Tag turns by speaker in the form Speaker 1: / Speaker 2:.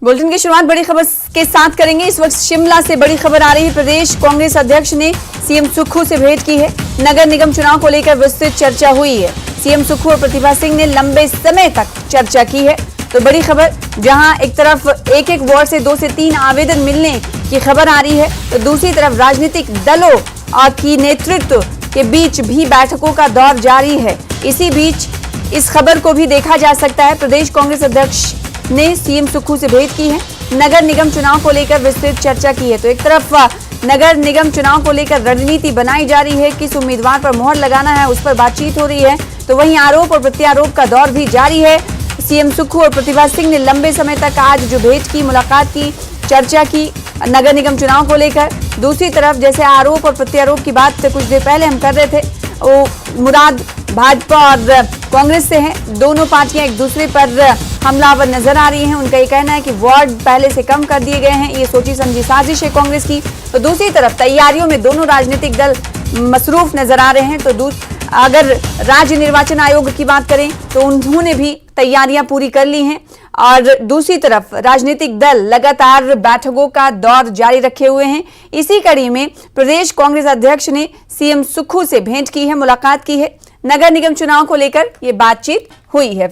Speaker 1: Bulletin की शुरुआत बड़ी खबर के साथ करेंगे। इस वक्त शिमला से बड़ी खबर आ रही है। प्रदेश कांग्रेस अध्यक्ष ने सीएम सुक्खू से भेंट की है। नगर निगम चुनाव को लेकर विस्तृत चर्चा हुई है। सीएम सुक्खू और प्रतिभा सिंह ने लंबे समय तक चर्चा की है। तो बड़ी खबर, जहां एक तरफ एक एक वार्ड से 2 से 3 आवेदन मिलने की खबर आ रही है, तो दूसरी तरफ राजनीतिक दलों की नेतृत्व के बीच भी बैठकों का दौर जारी है। इसी बीच इस खबर को भी देखा जा सकता है। प्रदेश कांग्रेस अध्यक्ष ने सीएम सुक्खू से भेंट की है। नगर निगम चुनाव को लेकर विस्तृत चर्चा की है। तो एक तरफ नगर निगम चुनाव को लेकर रणनीति बनाई जा रही है, किस उम्मीदवार पर मोहर लगाना है उस पर बातचीत हो रही है। तो वहीं आरोप और प्रत्यारोप का दौर भी जारी है। सीएम सुक्खू और प्रतिभा सिंह ने लंबे समय तक आज जो भेंट की, मुलाकात की, चर्चा की नगर निगम चुनाव को लेकर। दूसरी तरफ जैसे आरोप और प्रत्यारोप की बात कुछ देर पहले हम कर रहे थे, वो मुराद भाजपा और कांग्रेस से हैं। दोनों पार्टियां एक दूसरे पर हमलावर नजर आ रही हैं। उनका ये कहना है कि वार्ड पहले से कम कर दिए गए हैं, ये सोची समझी साजिश है कांग्रेस की। तो दूसरी तरफ तैयारियों में दोनों राजनीतिक दल मसरूफ नजर आ रहे हैं। तो अगर राज्य निर्वाचन आयोग की बात करें तो उन्होंने भी तैयारियां पूरी कर ली हैं, और दूसरी तरफ राजनीतिक दल लगातार बैठकों का दौर जारी रखे हुए हैं। इसी कड़ी में प्रदेश कांग्रेस अध्यक्ष ने सीएम सुक्खू से भेंट की है, मुलाकात की है। नगर निगम चुनाव को लेकर ये बातचीत हुई है।